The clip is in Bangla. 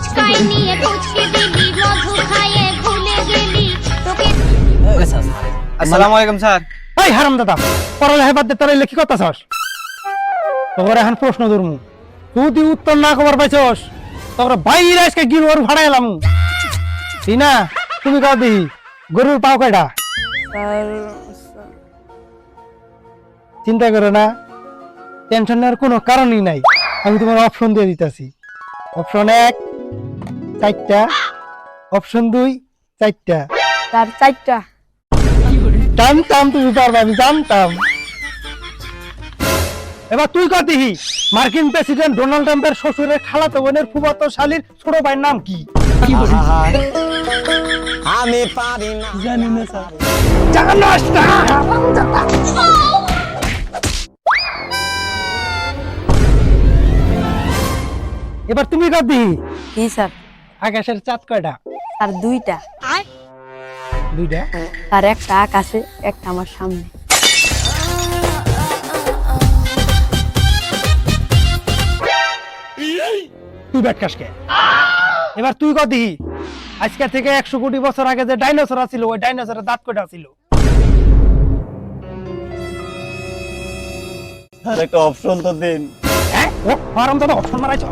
ফুচকাই নিয়ে ফুচকে দিলি মধু খাইয়ে ভুলে গেলি তোকে। আসসালামু আলাইকুম স্যার। এই হারামদাদা পড়ালেখা বাদ দে, তোরা এলে কি করতেছস? তোর এখন প্রশ্ন ধরমু, তুই উত্তর না খবর পাইছস তোর বাইরে আজকে গিরুয়ার ভাড়া এলাম। ঠিক না? তুমি কাও দিহি গরুর পাও কয়টা? চিন্তা করো না, টেনশন নেওয়ার কোনো কারণই নাই। আমি তোমার অপশন দিয়ে দিতেছি। অপশন 1 4টা, অপশন 2 4টা। তার 4টা। জানতাম তুমি পারবে, আমি জানতাম। এবার তুই কর দিহি, মার্কিন প্রেসিডেন্ট ডোনাল্ড ট্রাম্পের শ্বশুরের খালাতো বোনের ফুফাতো শালীর ছোট ভাইয়ের নাম কি? আমি পারি না। জানি না স্যার। জানোস না? এবার তুমি কর দিহি, কি স্যার? আকাশের চাঁদ কয়টা? তার 2টা। 2টা? তার একটা আকাশে, একটা আমার সামনে। তুই ব্যাটকাশকে। এবার তুই কর দিহি, আজকে থেকে 100 কোটি বছর আগে যে ডাইনোসর ছিল, ওই ডাইনোসরের দাঁত কয়টা ছিল? স্যার একটা অপশন তো দিন। হ্যাঁ, ও হারামজাদা অপশন মারাইছ।